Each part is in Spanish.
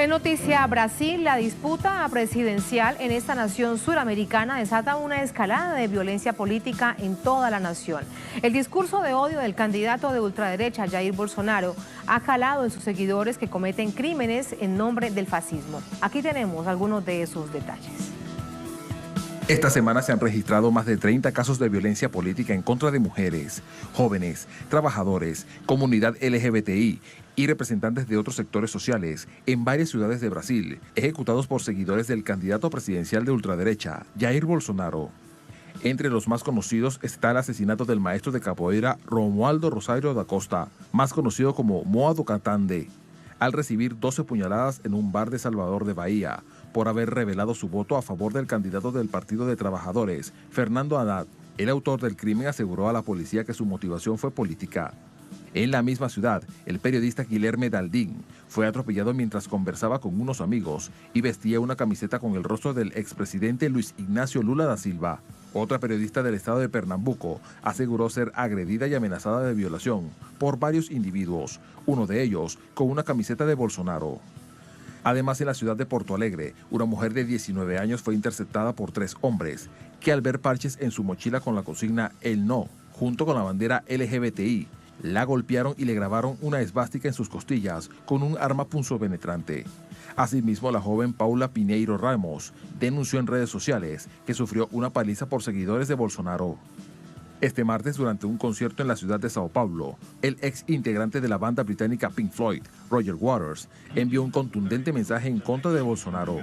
En noticia, Brasil, la disputa presidencial en esta nación suramericana desata una escalada de violencia política en toda la nación. El discurso de odio del candidato de ultraderecha Jair Bolsonaro ha calado en sus seguidores que cometen crímenes en nombre del fascismo. Aquí tenemos algunos de esos detalles. Esta semana se han registrado más de 30 casos de violencia política en contra de mujeres, jóvenes, trabajadores, comunidad LGBTI y representantes de otros sectores sociales en varias ciudades de Brasil, ejecutados por seguidores del candidato presidencial de ultraderecha, Jair Bolsonaro. Entre los más conocidos está el asesinato del maestro de capoeira Romualdo Rosario da Costa, más conocido como Moa do Catande, al recibir 12 puñaladas en un bar de Salvador de Bahía, por haber revelado su voto a favor del candidato del Partido de Trabajadores, Fernando Haddad. El autor del crimen aseguró a la policía que su motivación fue política. En la misma ciudad, el periodista Guilherme Daldin fue atropellado mientras conversaba con unos amigos y vestía una camiseta con el rostro del expresidente Luis Ignacio Lula da Silva. Otra periodista del estado de Pernambuco aseguró ser agredida y amenazada de violación por varios individuos, uno de ellos con una camiseta de Bolsonaro. Además, en la ciudad de Porto Alegre, una mujer de 19 años fue interceptada por 3 hombres que al ver parches en su mochila con la consigna El No, junto con la bandera LGBTI, la golpearon y le grabaron una esvástica en sus costillas con un arma punzopenetrante. Asimismo, la joven Paula Piñeiro Ramos denunció en redes sociales que sufrió una paliza por seguidores de Bolsonaro. Este martes, durante un concierto en la ciudad de Sao Paulo, el ex integrante de la banda británica Pink Floyd, Roger Waters, envió un contundente mensaje en contra de Bolsonaro.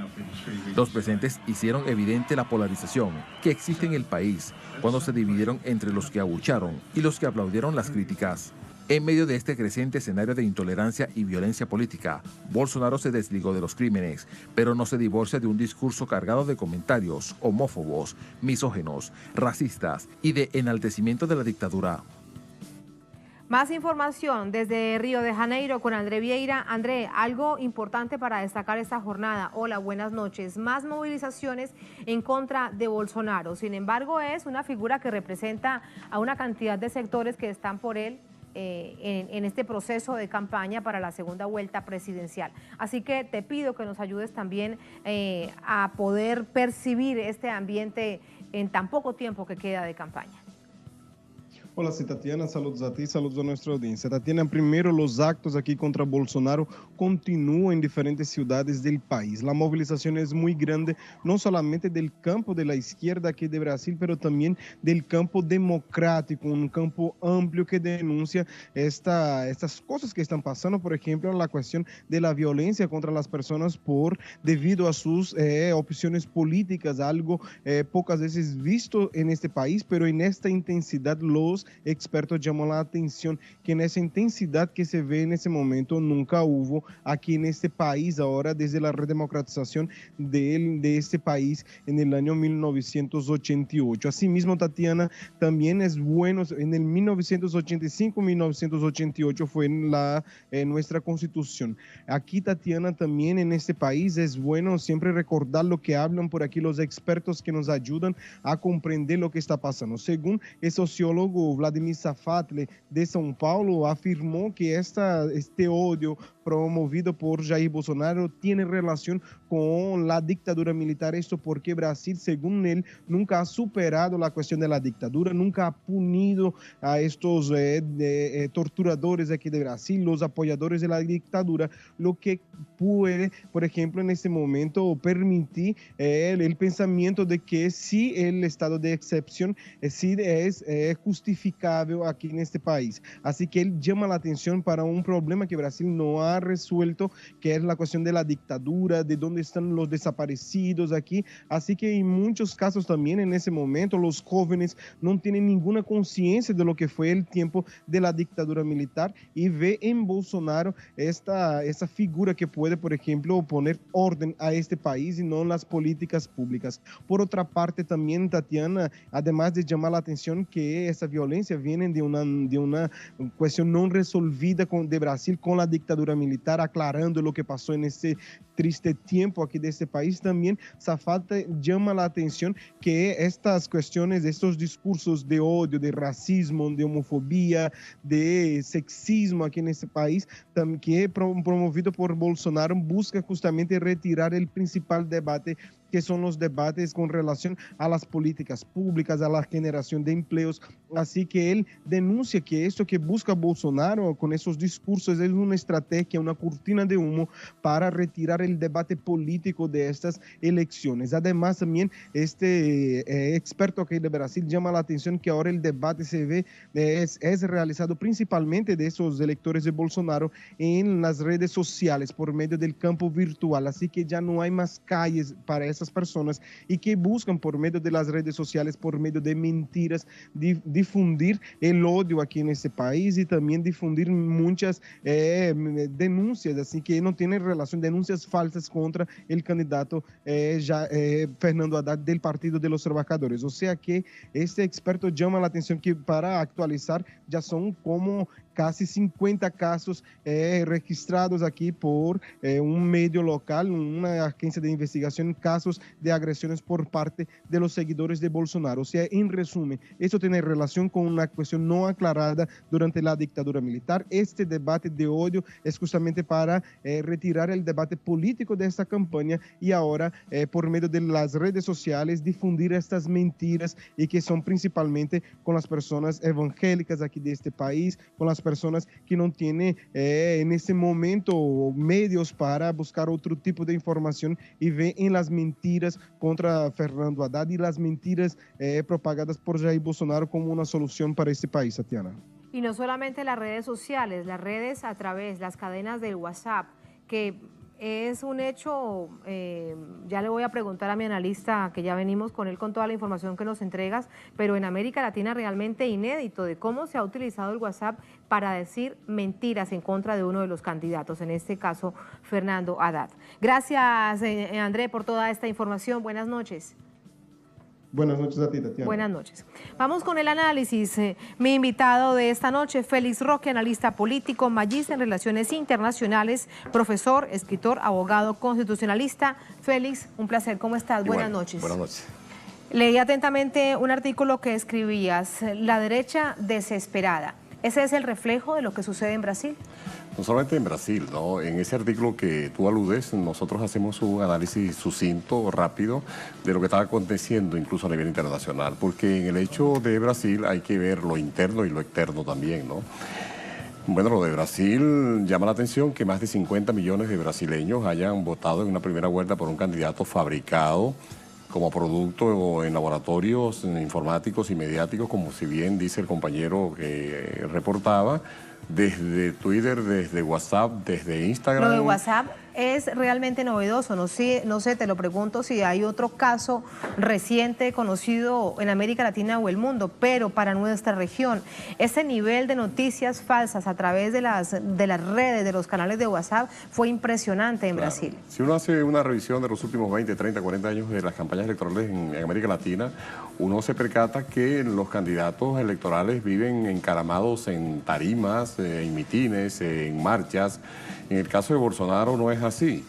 Los presentes hicieron evidente la polarización que existe en el país cuando se dividieron entre los que abucharon y los que aplaudieron las críticas. En medio de este creciente escenario de intolerancia y violencia política, Bolsonaro se desligó de los crímenes, pero no se divorcia de un discurso cargado de comentarios homófobos, misóginos, racistas y de enaltecimiento de la dictadura. Más información desde Río de Janeiro con André Vieira. André, algo importante para destacar esta jornada. Hola, buenas noches. Más movilizaciones en contra de Bolsonaro. Sin embargo, es una figura que representa a una cantidad de sectores que están por él en este proceso de campaña para la segunda vuelta presidencial. Así que te pido que nos ayudes también a poder percibir este ambiente en tan poco tiempo que queda de campaña. Hola, sí, Tatiana, saludos a ti, saludos a nuestra audiencia. Tatiana, primero los actos aquí contra Bolsonaro continúan en diferentes ciudades del país. La movilización es muy grande, no solamente del campo de la izquierda aquí de Brasil, pero también del campo democrático, un campo amplio que denuncia estas cosas que están pasando, por ejemplo, la cuestión de la violencia contra las personas debido a sus opciones políticas, algo pocas veces visto en este país, pero en esta intensidad los expertos llaman la atención que en esa intensidad que se ve en ese momento nunca hubo aquí en este país ahora desde la redemocratización de este país en el año 1988. Asimismo, Tatiana, también es bueno, en el 1985-1988 fue en nuestra constitución. Aquí, Tatiana, también en este país es bueno siempre recordar lo que hablan por aquí los expertos que nos ayudan a comprender lo que está pasando. Según el sociólogo Vladimir Safatli de São Paulo, afirmó que este odio promovido por Jair Bolsonaro tiene relación con la dictadura militar. Esto porque Brasil, según él, nunca ha superado la cuestión de la dictadura, nunca ha punido a estos torturadores aquí de Brasil, los apoyadores de la dictadura, lo que puede, por ejemplo, en este momento permitir el pensamiento de que si el estado de excepción sí es justificable aquí en este país. Así que él llama la atención para un problema que Brasil no ha resuelto, que es la cuestión de la dictadura, de dónde están los desaparecidos aquí. Así que en muchos casos también en ese momento los jóvenes no tienen ninguna conciencia de lo que fue el tiempo de la dictadura militar y ve en Bolsonaro esta figura que puede, por ejemplo, poner orden a este país y no las políticas públicas. Por otra parte también, Tatiana, además de llamar la atención que esa violencia violencia vienen de una cuestión no resolvida de Brasil con la dictadura militar, aclarando lo que pasó en este triste tiempo aquí de este país. También esa falta llama la atención que estas cuestiones, estos discursos de odio, de racismo, de homofobia, de sexismo aquí en este país, que promovido por Bolsonaro, busca justamente retirar el principal debate, que son los debates con relación a las políticas públicas, a la generación de empleos. Así que él denuncia que esto que busca Bolsonaro con esos discursos es una estrategia, una cortina de humo para retirar el debate político de estas elecciones. Además, también este experto aquí de Brasil llama la atención que ahora el debate se ve, es realizado principalmente de esos electores de Bolsonaro en las redes sociales por medio del campo virtual. Así que ya no hay más calles para esas personas y que buscan por medio de las redes sociales, por medio de mentiras, difundir el odio aquí en este país y también difundir muchas denuncias, así que no tiene relación, denuncias falsas contra el candidato Fernando Haddad del Partido de los Trabajadores. O sea que este experto llama la atención que, para actualizar, ya son como casi 50 casos registrados aquí por un medio local, una agencia de investigación, casos de agresiones por parte de los seguidores de Bolsonaro. O sea, en resumen, esto tiene relación con una cuestión no aclarada durante la dictadura militar. Este debate de odio es justamente para retirar el debate político de esta campaña y ahora, por medio de las redes sociales, difundir estas mentiras, y que son principalmente con las personas evangélicas aquí de este país, con las personas que no tienen en ese momento medios para buscar otro tipo de información, y ven en las mentiras contra Fernando Haddad y las mentiras propagadas por Jair Bolsonaro como una solución para este país, Tatiana. Y no solamente las redes sociales, las redes a través, las cadenas del WhatsApp, que es un hecho, ya le voy a preguntar a mi analista, que ya venimos con él con toda la información que nos entregas, pero en América Latina realmente inédito de cómo se ha utilizado el WhatsApp para decir mentiras en contra de uno de los candidatos, en este caso Fernando Haddad. Gracias, André, por toda esta información. Buenas noches. Buenas noches a ti, Tatiana. Buenas noches. Vamos con el análisis. Mi invitado de esta noche, Félix Roque, analista político, magíster en Relaciones Internacionales, profesor, escritor, abogado constitucionalista. Félix, un placer. ¿Cómo estás? Buenas noches. Buenas noches. Leí atentamente un artículo que escribías, La derecha desesperada. ¿Ese es el reflejo de lo que sucede en Brasil? No solamente en Brasil, ¿no? En ese artículo que tú aludes, nosotros hacemos un análisis sucinto, rápido, de lo que está aconteciendo incluso a nivel internacional, porque en el hecho de Brasil hay que ver lo interno y lo externo también, ¿no? Bueno, lo de Brasil llama la atención que más de 50 millones de brasileños hayan votado en una primera vuelta por un candidato fabricado como producto en laboratorios informáticos y mediáticos, como si bien dice el compañero que reportaba, desde Twitter, desde WhatsApp, desde Instagram. Lo de WhatsApp es realmente novedoso, no sé, te lo pregunto si hay otro caso reciente conocido en América Latina o el mundo, pero para nuestra región, ese nivel de noticias falsas a través de las redes, de los canales de WhatsApp, fue impresionante en Brasil. Si uno hace una revisión de los últimos 20, 30, 40 años de las campañas electorales en América Latina, uno se percata que los candidatos electorales viven encaramados en tarimas, en mitines, en marchas. En el caso de Bolsonaro no es así.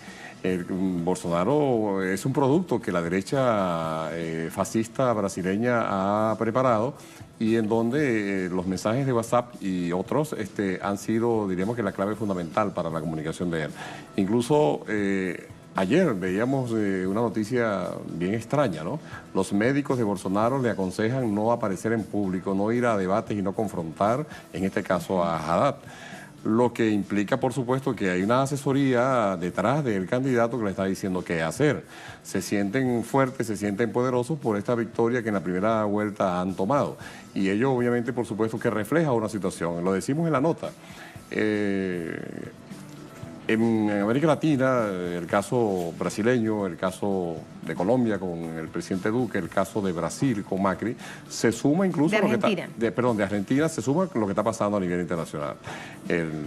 Bolsonaro es un producto que la derecha fascista brasileña ha preparado, y en donde los mensajes de WhatsApp y otros han sido, diríamos que la clave fundamental para la comunicación de él. Incluso ayer veíamos una noticia bien extraña, ¿no? Los médicos de Bolsonaro le aconsejan no aparecer en público, no ir a debates y no confrontar, en este caso a Haddad. Lo que implica, por supuesto, que hay una asesoría detrás del candidato que le está diciendo qué hacer. Se sienten fuertes, se sienten poderosos por esta victoria que en la primera vuelta han tomado. Y ello, obviamente, por supuesto, que refleja una situación. Lo decimos en la nota. En América Latina, el caso brasileño, el caso de Colombia con el presidente Duque, el caso de Brasil con Macri, se suma incluso... De Argentina. De Argentina se suma lo que está pasando a nivel internacional.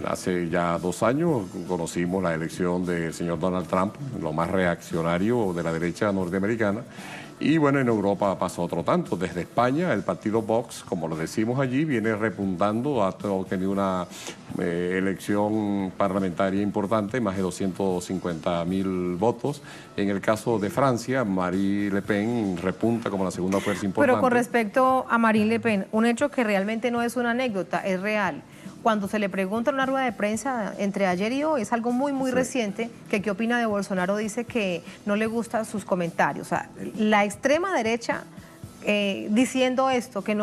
Hace ya 2 años conocimos la elección del señor Donald Trump, lo más reaccionario de la derecha norteamericana, Y bueno, en Europa pasó otro tanto. Desde España, el partido Vox, como lo decimos allí, viene repuntando, ha tenido una elección parlamentaria importante, más de 250.000 votos. En el caso de Francia, Marine Le Pen repunta como la segunda fuerza importante. Pero con respecto a Marine Le Pen, un hecho que realmente no es una anécdota, es real. Cuando se le pregunta en una rueda de prensa entre ayer y hoy, es algo muy reciente, que qué opina de Bolsonaro, dice que no le gustan sus comentarios. O sea, la extrema derecha diciendo esto, que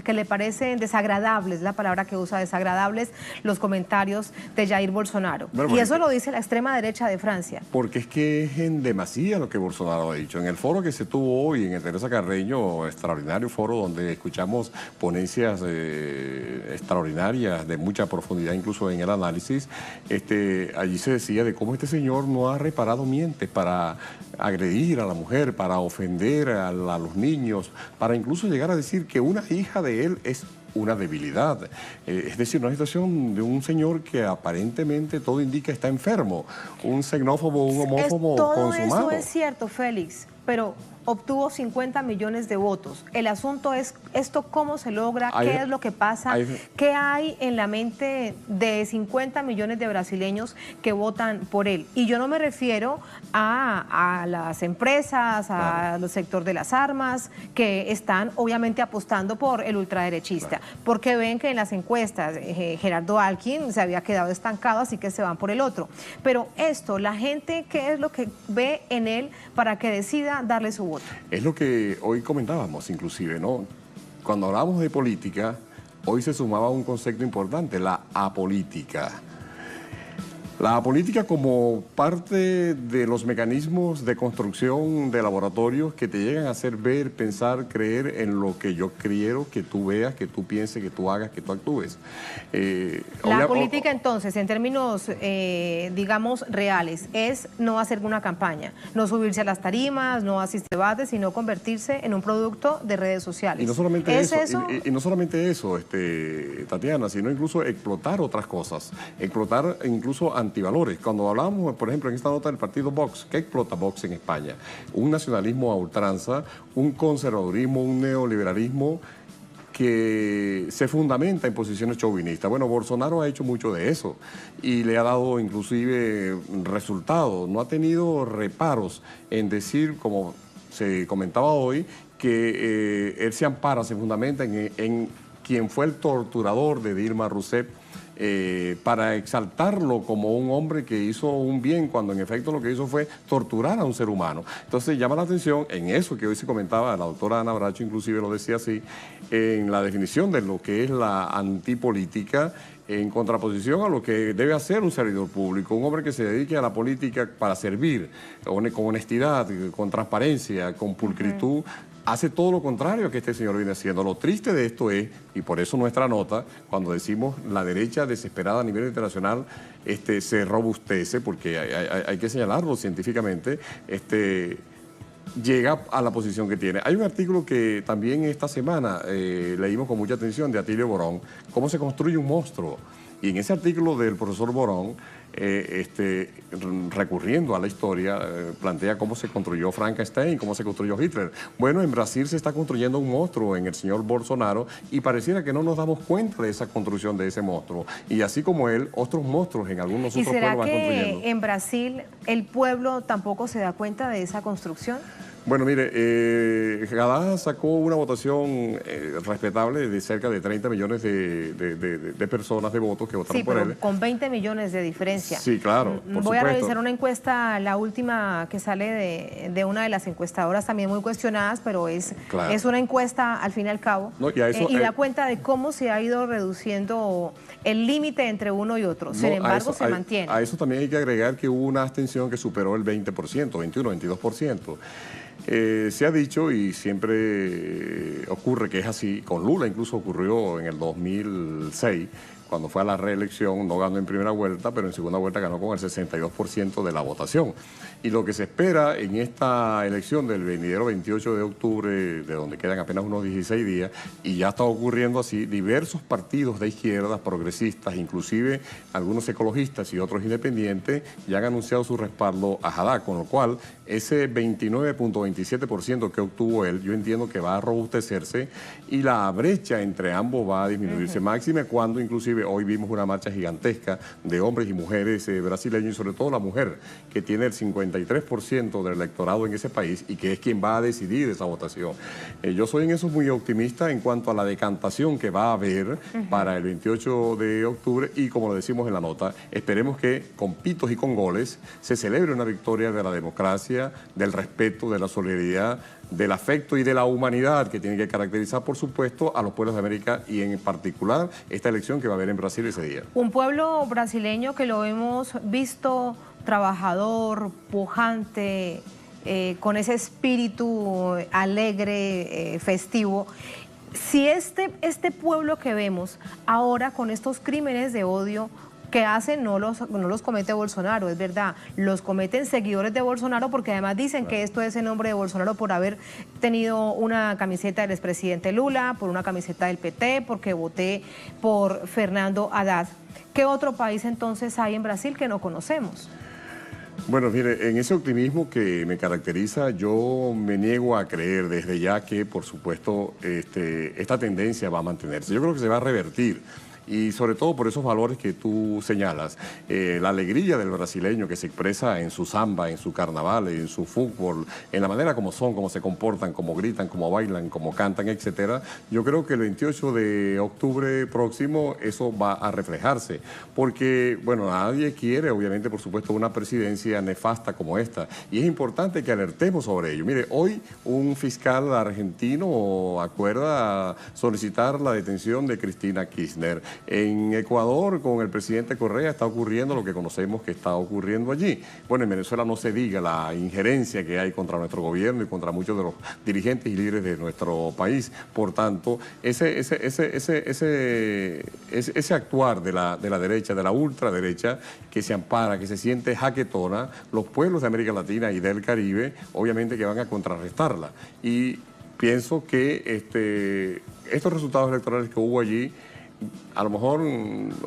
que le parecen desagradables, la palabra que usa, desagradables, los comentarios de Jair Bolsonaro. Bueno, y eso lo dice la extrema derecha de Francia. Porque es que es en demasía lo que Bolsonaro ha dicho. En el foro que se tuvo hoy en el Teresa Carreño, extraordinario foro donde escuchamos ponencias extraordinarias de mucha profundidad, incluso en el análisis, allí se decía de cómo este señor no ha reparado mientes para agredir a la mujer, para ofender a los niños, para incluso llegar a decir que una hija de él es una debilidad. Es decir, una situación de un señor que aparentemente todo indica está enfermo, un xenófobo, un homófobo consumado. Todo eso es cierto, Félix, pero obtuvo 50 millones de votos. El asunto es esto cómo se logra, qué es lo que pasa, qué hay en la mente de 50 millones de brasileños que votan por él. Y yo no me refiero a las empresas, al sector de las armas, que están obviamente apostando por el ultraderechista, porque ven que en las encuestas Gerardo Alckmin se había quedado estancado, así que se van por el otro. Pero esto, la gente, ¿qué es lo que ve en él para que decida darle su voto? Es lo que hoy comentábamos inclusive, ¿no? Cuando hablábamos de política, hoy se sumaba un concepto importante, la apolítica. La apolítica como parte de los mecanismos de construcción de laboratorios que te llegan a hacer ver, pensar, creer en lo que yo quiero que tú veas, que tú pienses, que tú hagas, que tú actúes. La política entonces, en términos, digamos, reales, es no hacer una campaña, no subirse a las tarimas, no asistir a debates, sino convertirse en un producto de redes sociales. Y no solamente eso, y no solamente eso, Tatiana, sino incluso explotar otras cosas, explotar incluso antivalores. Cuando hablábamos, por ejemplo, en esta nota del partido Vox, ¿qué explota Vox en España? Un nacionalismo a ultranza, un conservadurismo, un neoliberalismo que se fundamenta en posiciones chauvinistas. Bueno, Bolsonaro ha hecho mucho de eso y le ha dado inclusive resultados. No ha tenido reparos en decir, como se comentaba hoy, que él se ampara, se fundamenta en quien fue el torturador de Dilma Rousseff, para exaltarlo como un hombre que hizo un bien, cuando en efecto lo que hizo fue torturar a un ser humano. Entonces llama la atención en eso que hoy se comentaba, la doctora Ana Bracho inclusive lo decía así, en la definición de lo que es la antipolítica, en contraposición a lo que debe hacer un servidor público, un hombre que se dedique a la política para servir, con honestidad, con transparencia, con pulcritud. Hace todo lo contrario que este señor viene haciendo. Lo triste de esto es, y por eso nuestra nota, cuando decimos la derecha desesperada a nivel internacional se robustece, porque hay que señalarlo científicamente, llega a la posición que tiene. Hay un artículo que también esta semana leímos con mucha atención de Atilio Borón, cómo se construye un monstruo. Y en ese artículo del profesor Borón, recurriendo a la historia, plantea cómo se construyó Frankenstein, cómo se construyó Hitler. Bueno, en Brasil se está construyendo un monstruo en el señor Bolsonaro y pareciera que no nos damos cuenta de esa construcción de ese monstruo. Y así como él, otros monstruos en algunos otros pueblos van construyendo. ¿Y será que en Brasil el pueblo tampoco se da cuenta de esa construcción? Bueno, mire, Haddad sacó una votación respetable de cerca de 30 millones de personas, de votos que votaron por él. Con 20 millones de diferencia. Sí, claro, por Voy a revisar una encuesta, la última que sale de una de las encuestadoras también muy cuestionadas, pero es una encuesta al fin y al cabo. No, y da cuenta de cómo se ha ido reduciendo el límite entre uno y otro. Sin embargo, se mantiene. A eso también hay que agregar que hubo una abstención que superó el 20%, 21, 22%. Se ha dicho y siempre ocurre que es así, con Lula incluso ocurrió en el 2006, cuando fue a la reelección, no ganó en primera vuelta, pero en segunda vuelta ganó con el 62% de la votación. Y lo que se espera en esta elección del venidero 28 de octubre, de donde quedan apenas unos 16 días, y ya está ocurriendo así, diversos partidos de izquierdas, progresistas, inclusive algunos ecologistas y otros independientes, ya han anunciado su respaldo a Haddad, con lo cual ese 29.27% que obtuvo él, yo entiendo que va a robustecerse y la brecha entre ambos va a disminuirse, máxime cuando inclusive hoy vimos una marcha gigantesca de hombres y mujeres brasileños, y sobre todo la mujer, que tiene el 53% del electorado en ese país y que es quien va a decidir esa votación. Yo soy en eso muy optimista en cuanto a la decantación que va a haber para el 28 de octubre y, como lo decimos en la nota, esperemos que con pitos y con goles se celebre una victoria de la democracia, del respeto, de la solidaridad, del afecto y de la humanidad que tiene que caracterizar, por supuesto, a los pueblos de América y en particular esta elección que va a haber en Brasil ese día. Un pueblo brasileño que lo hemos visto trabajador, pujante, con ese espíritu alegre, festivo. Si este pueblo que vemos ahora con estos crímenes de odio que hacen, no los comete Bolsonaro, es verdad, los cometen seguidores de Bolsonaro, porque además dicen que esto es en nombre de Bolsonaro por haber tenido una camiseta del expresidente Lula, por una camiseta del PT, porque voté por Fernando Haddad. ¿Qué otro país entonces hay en Brasil que no conocemos? Bueno, mire, en ese optimismo que me caracteriza, yo me niego a creer desde ya que, por supuesto, esta tendencia va a mantenerse. Yo creo que se va a revertir. Y sobre todo por esos valores que tú señalas, la alegría del brasileño que se expresa en su samba, en su carnaval, en su fútbol, en la manera como son, cómo se comportan, cómo gritan, cómo bailan, cómo cantan, etcétera. Yo creo que el 28 de octubre próximo eso va a reflejarse, porque, bueno, nadie quiere, obviamente, por supuesto, una presidencia nefasta como esta, y es importante que alertemos sobre ello. Mire, hoy un fiscal argentino acuerda solicitar la detención de Cristina Kirchner. En Ecuador, con el presidente Correa, está ocurriendo lo que conocemos que está ocurriendo allí. Bueno, en Venezuela no se diga la injerencia que hay contra nuestro gobierno y contra muchos de los dirigentes y líderes de nuestro país. Por tanto, ese actuar de la derecha, de la ultraderecha, que se ampara, que se siente jaquetona, los pueblos de América Latina y del Caribe, obviamente que van a contrarrestarla. Y pienso que estos resultados electorales que hubo allí, a lo mejor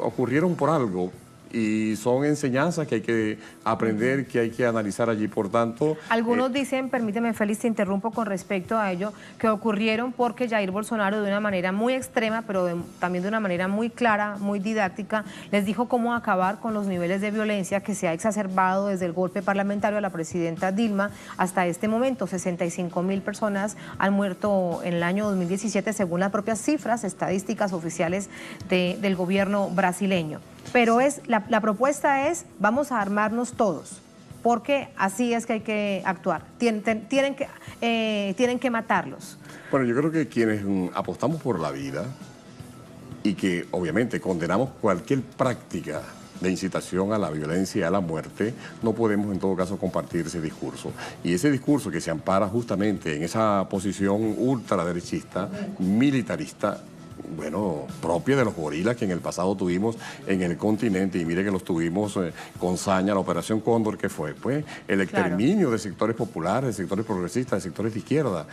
ocurrieron por algo y son enseñanzas que hay que aprender, que hay que analizar allí. Por tanto... Algunos dicen, permíteme Félix, te interrumpo con respecto a ello, que ocurrieron porque Jair Bolsonaro de una manera muy extrema, pero también de una manera muy clara, muy didáctica, les dijo cómo acabar con los niveles de violencia que se ha exacerbado desde el golpe parlamentario a la presidenta Dilma hasta este momento. 65.000 personas han muerto en el año 2017 según las propias cifras estadísticas oficiales del gobierno brasileño. Pero la propuesta es, vamos a armarnos todos, porque así es que hay que actuar. Tienen que matarlos. Bueno, yo creo que quienes apostamos por la vida y que obviamente condenamos cualquier práctica de incitación a la violencia y a la muerte, no podemos en todo caso compartir ese discurso. Y ese discurso que se ampara justamente en esa posición ultraderechista, militarista, bueno, propia de los gorilas que en el pasado tuvimos en el continente, y mire que los tuvimos con saña, la Operación Cóndor, que fue pues el exterminio de sectores populares, de sectores progresistas, de sectores de izquierda.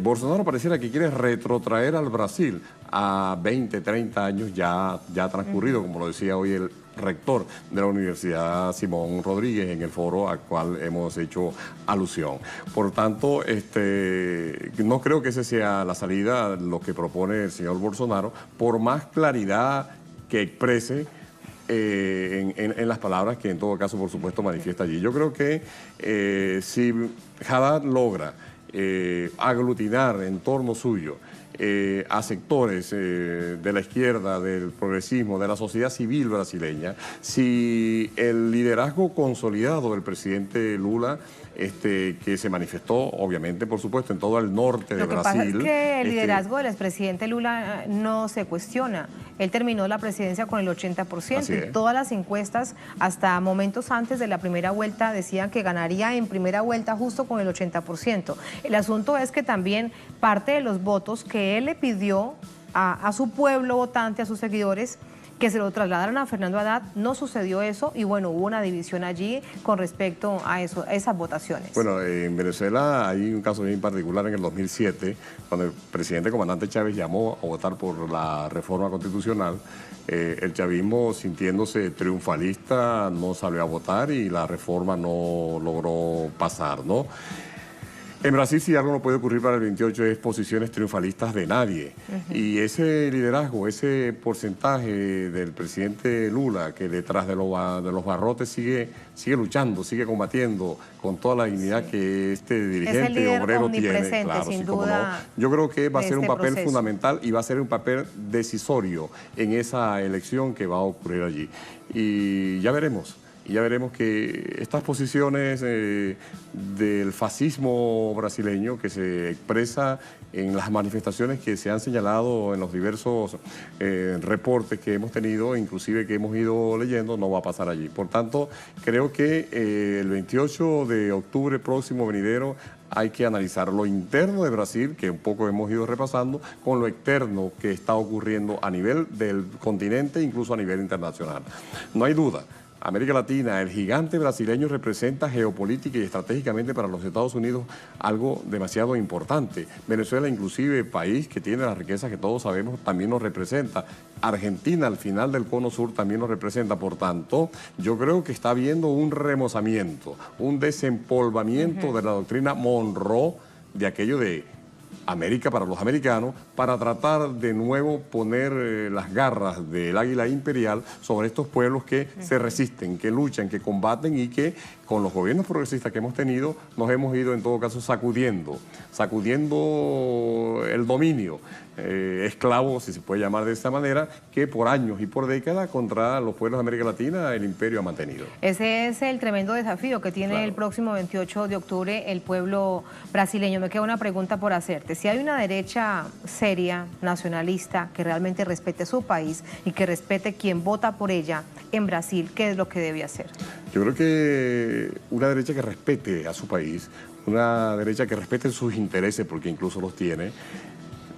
Bolsonaro pareciera que quiere retrotraer al Brasil a 20, 30 años ya transcurrido, como lo decía hoy el rector de la Universidad Simón Rodríguez en el foro al cual hemos hecho alusión. Por tanto, no creo que esa sea la salida, lo que propone el señor Bolsonaro, por más claridad que exprese en las palabras que en todo caso, por supuesto, manifiesta allí. Yo creo que si Haddad logra aglutinar en torno suyo a sectores de la izquierda, del progresismo, de la sociedad civil brasileña, si el liderazgo consolidado del presidente Lula, que se manifestó, obviamente, por supuesto, en todo el norte de Brasil. Lo que pasa es que el liderazgo del expresidente Lula no se cuestiona. Él terminó la presidencia con el 80%. Y todas las encuestas, hasta momentos antes de la primera vuelta, decían que ganaría en primera vuelta justo con el 80%. El asunto es que también parte de los votos que él le pidió a su pueblo votante, a sus seguidores, que se lo trasladaron a Fernando Haddad. No sucedió eso y bueno, hubo una división allí con respecto a eso, a esas votaciones. Bueno, en Venezuela hay un caso bien particular en el 2007, cuando el presidente comandante Chávez llamó a votar por la reforma constitucional. El chavismo, sintiéndose triunfalista, no salió a votar y la reforma no logró pasar, ¿no? En Brasil, si algo no puede ocurrir para el 28 es posiciones triunfalistas de nadie. Y ese liderazgo, ese porcentaje del presidente Lula, que detrás de los barrotes sigue luchando, sigue combatiendo con toda la dignidad que este dirigente obrero tiene. Claro, sin sí, como duda, no. Yo creo que va a ser un papel proceso fundamental y va a ser un papel decisorio en esa elección que va a ocurrir allí. Y ya veremos. Y ya veremos que estas posiciones del fascismo brasileño que se expresa en las manifestaciones que se han señalado en los diversos reportes que hemos tenido, inclusive que hemos ido leyendo, no va a pasar allí. Por tanto, creo que el 28 de octubre próximo venidero hay que analizar lo interno de Brasil, que un poco hemos ido repasando, con lo externo que está ocurriendo a nivel del continente, incluso a nivel internacional. No hay duda. América Latina, el gigante brasileño representa geopolítica y estratégicamente para los Estados Unidos algo demasiado importante. Venezuela, inclusive, país que tiene las riquezas que todos sabemos, también nos representa. Argentina, al final del cono sur, también nos representa. Por tanto, yo creo que está habiendo un remozamiento, un desempolvamiento de la doctrina Monroe, de aquello de América para los americanos, para tratar de nuevo poner las garras del águila imperial sobre estos pueblos que se resisten, que luchan, que combaten y que con los gobiernos progresistas que hemos tenido nos hemos ido en todo caso sacudiendo el dominio esclavo, si se puede llamar de esta manera, que por años y por décadas contra los pueblos de América Latina el imperio ha mantenido. Ese es el tremendo desafío que tiene el próximo 28 de octubre el pueblo brasileño. Me queda una pregunta por hacerte. Si hay una derecha seria, nacionalista, que realmente respete su país y que respete quien vota por ella en Brasil, ¿qué es lo que debe hacer? Yo creo que una derecha que respete a su país, una derecha que respete sus intereses, porque incluso los tiene,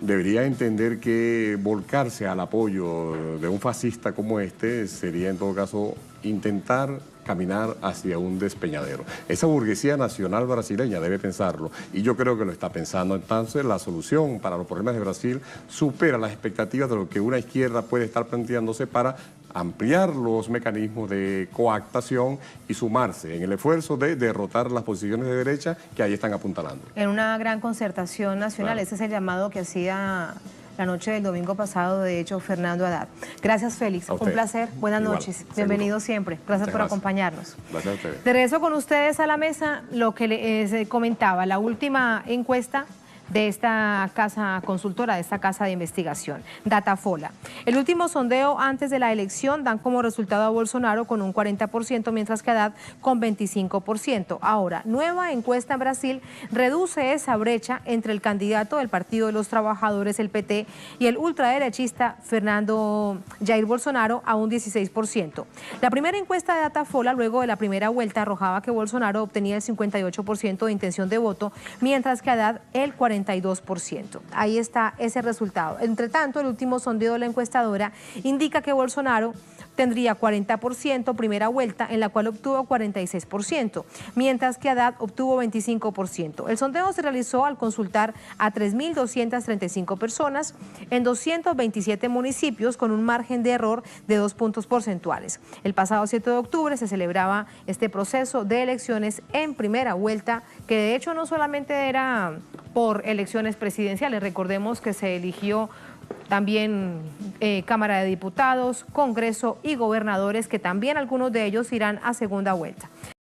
debería entender que volcarse al apoyo de un fascista como este sería en todo caso intentar caminar hacia un despeñadero. Esa burguesía nacional brasileña debe pensarlo y yo creo que lo está pensando. Entonces la solución para los problemas de Brasil supera las expectativas de lo que una izquierda puede estar planteándose para ampliar los mecanismos de coactación y sumarse en el esfuerzo de derrotar las posiciones de derecha que ahí están apuntalando. En una gran concertación nacional, ese es el llamado que hacía la noche del domingo pasado, de hecho, Fernando Haddad. Gracias, Félix. Un placer. Buenas noches. Bienvenido siempre. Gracias por acompañarnos. Gracias a ustedes. De regreso con ustedes a la mesa, lo que les comentaba, la última encuesta de esta casa consultora, de esta casa de investigación, Datafola. El último sondeo antes de la elección dan como resultado a Bolsonaro con un 40%, mientras que Haddad con 25%. Ahora, nueva encuesta en Brasil reduce esa brecha entre el candidato del Partido de los Trabajadores, el PT, y el ultraderechista Fernando Jair Bolsonaro a un 16%. La primera encuesta de Datafola, luego de la primera vuelta, arrojaba que Bolsonaro obtenía el 58% de intención de voto, mientras que Haddad el 42%. Ahí está ese resultado. Entre tanto, el último sondeo de la encuestadora indica que Bolsonaro tendría 40% primera vuelta, en la cual obtuvo 46%, mientras que Haddad obtuvo 25%. El sondeo se realizó al consultar a 3.235 personas en 227 municipios con un margen de error de 2 puntos porcentuales. El pasado 7 de octubre se celebraba este proceso de elecciones en primera vuelta, que de hecho no solamente era por elecciones presidenciales. Recordemos que se eligió también Cámara de Diputados, Congreso y gobernadores, que también algunos de ellos irán a segunda vuelta.